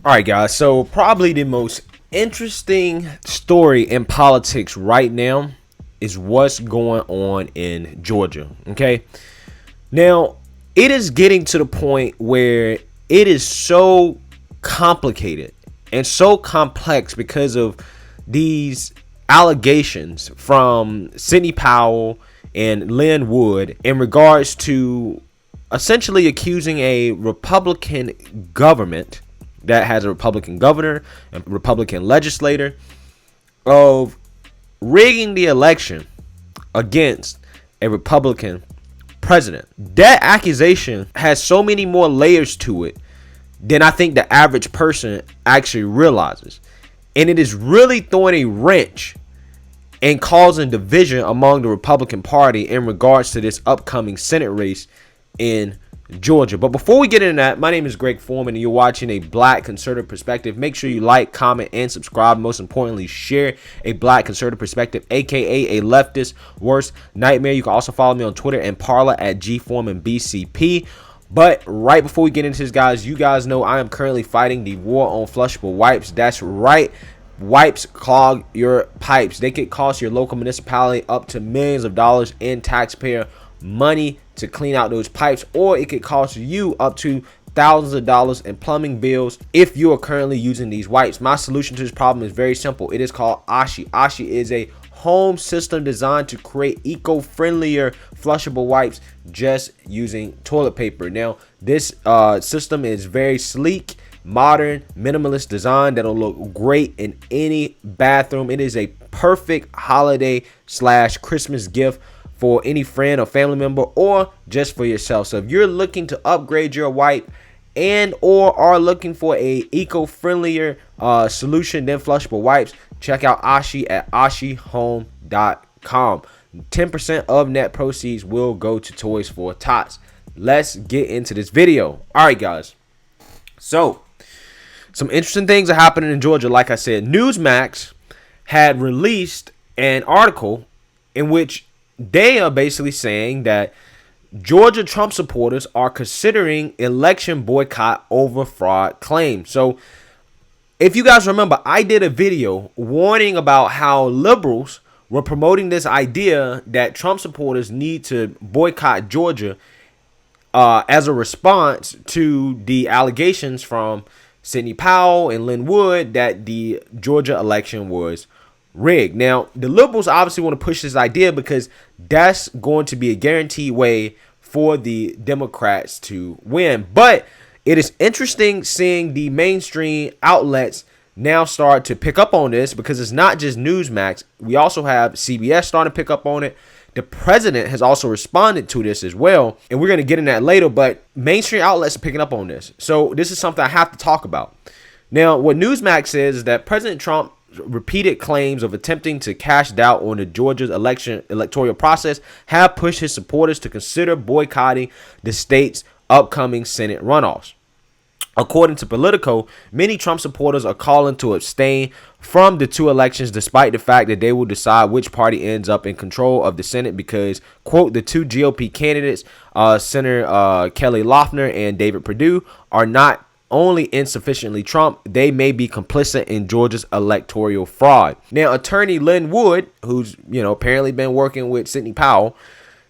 All right, guys. So probably the most interesting story in politics right now is what's going on in Georgia. Okay. Now, it is getting to the point where it is so complicated and so complex because of these allegations from Sidney Powell and Lynn Wood in regards to essentially accusing a Republican government that has a Republican governor and Republican legislator of rigging the election against a Republican president. That accusation has so many more layers to it than I think the average person actually realizes. And it is really throwing a wrench and causing division among the Republican Party in regards to this upcoming Senate race in Georgia. But before we get into that, my name is Greg Foreman and you're watching a Black Conservative Perspective. Make sure you like, comment, and subscribe. Most importantly, share a Black Conservative Perspective, aka a leftist worst nightmare. You can also follow me on Twitter and Parler at GForemanBCP. But right before we get into this, guys, you guys know I am currently fighting the war on flushable wipes. That's right. Wipes clog your pipes. They could cost your local municipality up to millions of dollars in taxpayer money to clean out those pipes, or it could cost you up to thousands of dollars in plumbing bills if you are currently using these wipes. My solution to this problem is very simple. It is called Ashi. Ashi is a home system designed to create eco-friendlier flushable wipes just using toilet paper. Now, this system is very sleek, modern, minimalist design that'll look great in any bathroom. It is a perfect holiday / Christmas gift for any friend or family member, or just for yourself. So if you're looking to upgrade your wipe and or are looking for a eco-friendlier solution than flushable wipes, check out Ashi at ashihome.com. 10% of net proceeds will go to Toys for Tots. Let's get into this video. All right, guys. So some interesting things are happening in Georgia. Like I said, Newsmax had released an article in which they are basically saying that Georgia Trump supporters are considering election boycott over fraud claims. So if you guys remember, I did a video warning about how liberals were promoting this idea that Trump supporters need to boycott Georgia as a response to the allegations from Sidney Powell and Lynn Wood that the Georgia election was rigged. Now, the liberals obviously want to push this idea because that's going to be a guaranteed way for the Democrats to win. But it is interesting seeing the mainstream outlets now start to pick up on this, because it's not just Newsmax. We also have CBS starting to pick up on it. The president has also responded to this as well, and we're going to get in that later, but mainstream outlets are picking up on this. So this is something I have to talk about. Now, what Newsmax says is that President Trump repeated claims of attempting to cast doubt on the Georgia's electoral process have pushed his supporters to consider boycotting the state's upcoming Senate runoffs. According to Politico, many Trump supporters are calling to abstain from the two elections, despite the fact that they will decide which party ends up in control of the Senate because, quote, the two GOP candidates, Senator Kelly Loeffler and David Perdue, are not only insufficiently Trump, they may be complicit in Georgia's electoral fraud. Now, attorney Lynn Wood, who's apparently been working with Sidney Powell,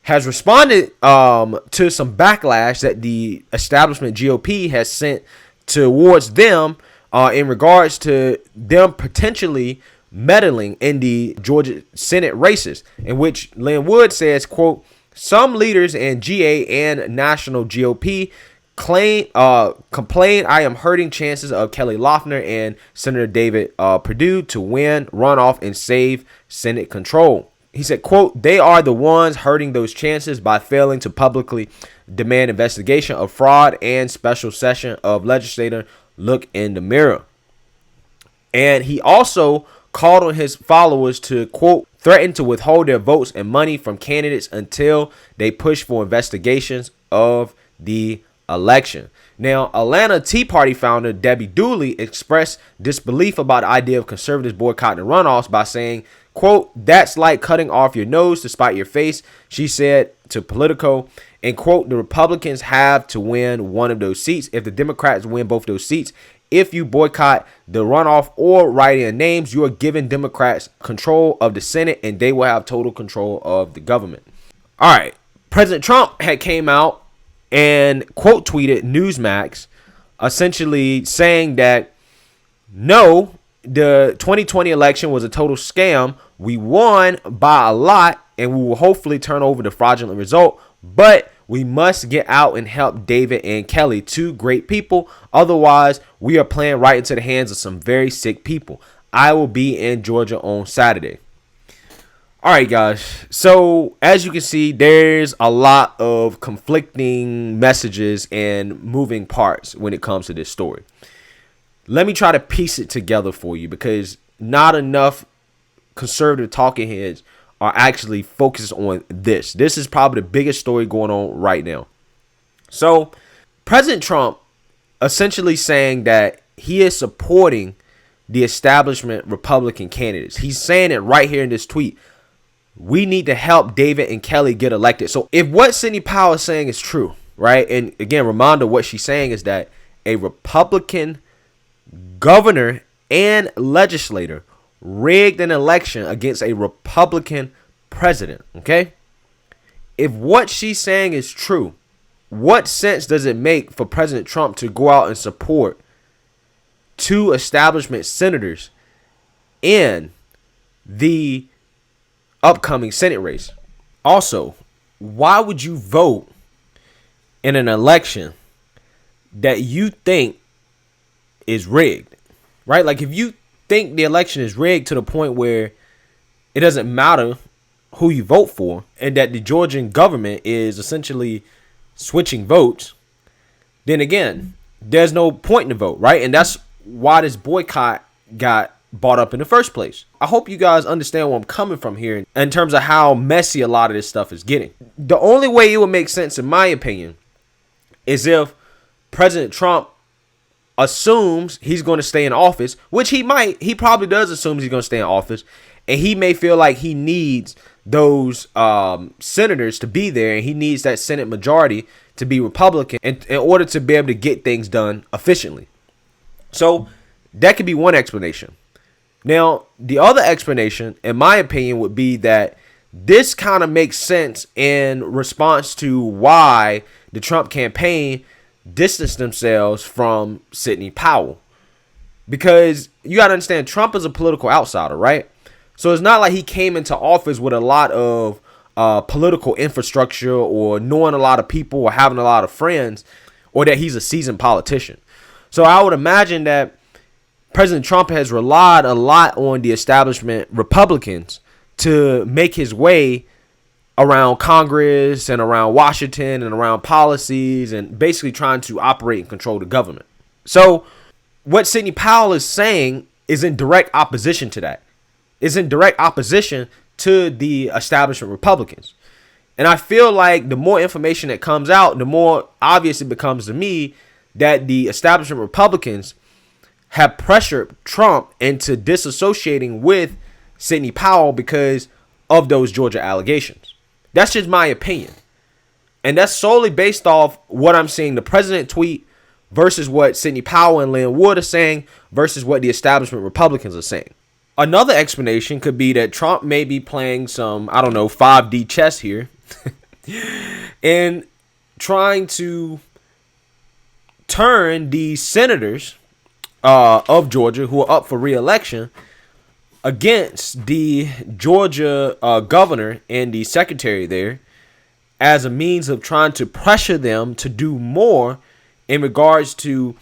has responded to some backlash that the establishment GOP has sent towards them in regards to them potentially meddling in the Georgia Senate races, in which Lynn Wood says, quote, some leaders in GA and national GOP complain I am hurting chances of Kelly Loeffler and Senator David Perdue to win runoff and save Senate control. He said, quote, they are the ones hurting those chances by failing to publicly demand investigation of fraud and special session of legislator look in the mirror. And he also called on his followers to, quote, threaten to withhold their votes and money from candidates until they push for investigations of the election. Now, Atlanta Tea Party founder Debbie Dooley expressed disbelief about the idea of conservatives boycotting runoffs by saying, quote, that's like cutting off your nose to spite your face, she said to Politico. And, quote, the Republicans have to win one of those seats. If the Democrats win both those seats, if you boycott the runoff or write-in names, you are giving Democrats control of the Senate, and they will have total control of the government. All right. President Trump had came out and quote tweeted Newsmax, essentially saying that no, the 2020 election was a total scam. We won by a lot, and we will hopefully turn over the fraudulent result, but we must get out and help David and Kelly, two great people. Otherwise, we are playing right into the hands of some very sick people. I will be in Georgia on Saturday. All right, guys. So as you can see, there's a lot of conflicting messages and moving parts when it comes to this story. Let me try to piece it together for you, because not enough conservative talking heads are actually focused on this. This is probably the biggest story going on right now. So President Trump essentially saying that he is supporting the establishment Republican candidates. He's saying it right here in this tweet. We need to help David and Kelly get elected. So if what Sidney Powell is saying is true, right? And again, reminder, what she's saying is that a Republican governor and legislator rigged an election against a Republican president. Okay. If what she's saying is true, what sense does it make for President Trump to go out and support two establishment senators in the upcoming Senate race? Also, why would you vote in an election that you think is rigged, right? Like, if you think the election is rigged to the point where it doesn't matter who you vote for, and that the Georgian government is essentially switching votes, then again, there's no point in the vote, right? And that's why this boycott got brought up in the first place. I hope you guys understand where I'm coming from here in terms of how messy a lot of this stuff is getting. The only way it would make sense, in my opinion, is if President Trump assumes he's going to stay in office, which he might. He probably does assume he's going to stay in office, and he may feel like he needs those senators to be there, and he needs that Senate majority to be Republican in order to be able to get things done efficiently. So that could be one explanation. Now, the other explanation, in my opinion, would be that this kind of makes sense in response to why the Trump campaign distanced themselves from Sidney Powell. Because you got to understand, Trump is a political outsider, right? So it's not like he came into office with a lot of political infrastructure or knowing a lot of people or having a lot of friends, or that he's a seasoned politician. So I would imagine that President Trump has relied a lot on the establishment Republicans to make his way around Congress and around Washington and around policies, and basically trying to operate and control the government. So what Sidney Powell is saying is in direct opposition to that. Is in direct opposition to the establishment Republicans. And I feel like the more information that comes out, the more obvious it becomes to me that the establishment Republicans have pressured Trump into disassociating with Sidney Powell because of those Georgia allegations. That's just my opinion. And that's solely based off what I'm seeing the president tweet versus what Sidney Powell and Lynn Wood are saying versus what the establishment Republicans are saying. Another explanation could be that Trump may be playing some, 5D chess here and trying to turn the senators of Georgia who are up for re-election against the Georgia governor and the secretary there as a means of trying to pressure them to do more in regards to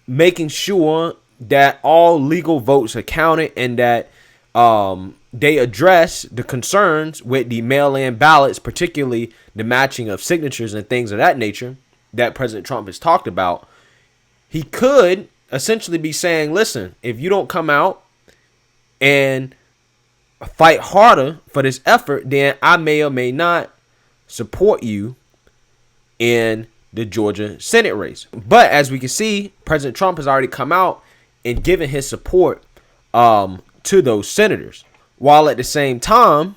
making sure that all legal votes are counted and that they address the concerns with the mail-in ballots, particularly the matching of signatures and things of that nature that President Trump has talked about. He could essentially be saying, listen, if you don't come out and fight harder for this effort, then I may or may not support you in the Georgia Senate race. But as we can see, President Trump has already come out and given his support to those senators. While at the same time,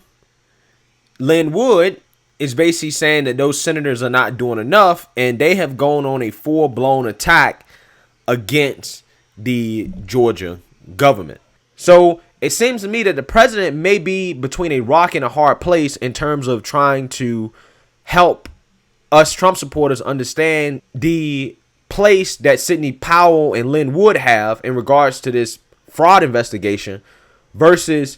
Lynn Wood is basically saying that those senators are not doing enough, and they have gone on a full-blown attack against the Georgia government. So it seems to me that the president may be between a rock and a hard place in terms of trying to help us Trump supporters understand the place that Sidney Powell and Lynn Wood have in regards to this fraud investigation versus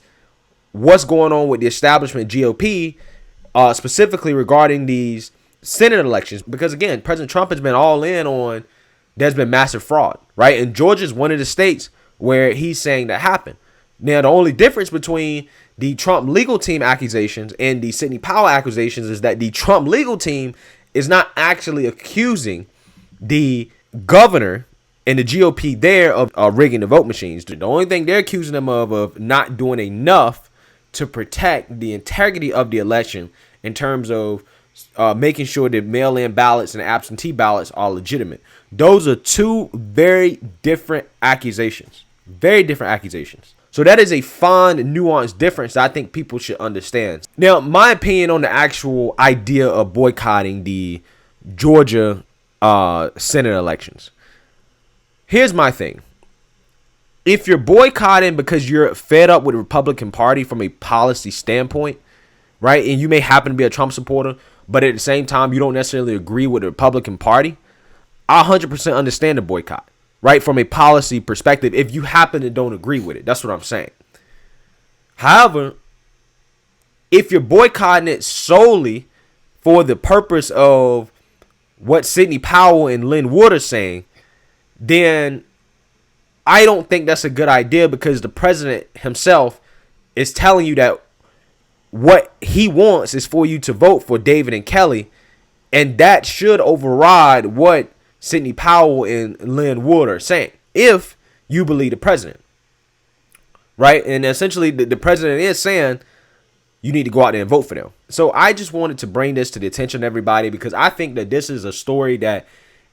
what's going on with the establishment GOP, specifically regarding these Senate elections. Because again, President Trump has been all in on there's been massive fraud, right? And Georgia is one of the states where he's saying that happened. Now, the only difference between the Trump legal team accusations and the Sidney Powell accusations is that the Trump legal team is not actually accusing the governor and the GOP there of rigging the vote machines. The only thing they're accusing them of not doing enough to protect the integrity of the election in terms of making sure that mail-in ballots and absentee ballots are legitimate. Those are two very different accusations. Very different accusations. So that is a fine, nuanced difference that I think people should understand. Now, my opinion on the actual idea of boycotting the Georgia Senate elections. Here's my thing. If you're boycotting because you're fed up with the Republican Party from a policy standpoint, right, and you may happen to be a Trump supporter, but at the same time, you don't necessarily agree with the Republican Party, I 100% understand the boycott, right, from a policy perspective, if you happen to don't agree with it. That's what I'm saying. However, if you're boycotting it solely for the purpose of what Sidney Powell and Lynn Wood are saying, then I don't think that's a good idea, because the president himself is telling you that what he wants is for you to vote for David and Kelly, and that should override what Sidney Powell and Lynn Wood are saying, if you believe the president, right? And essentially the president is saying you need to go out there and vote for them. So I just wanted to bring this to the attention of everybody, because I think that this is a story that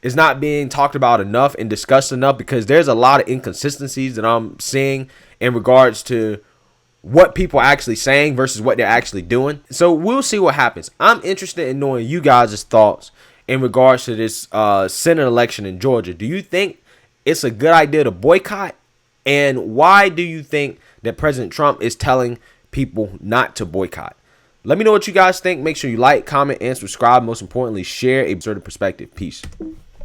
is not being talked about enough and discussed enough, because there's a lot of inconsistencies that I'm seeing in regards to what people are actually saying versus what they're actually doing. So we'll see what happens. I'm interested in knowing you guys' thoughts in regards to this Senate election in Georgia. Do you think it's a good idea to boycott? And why do you think that President Trump is telling people not to boycott? Let me know what you guys think. Make sure you like, comment, and subscribe. Most importantly, share a certain perspective. Peace.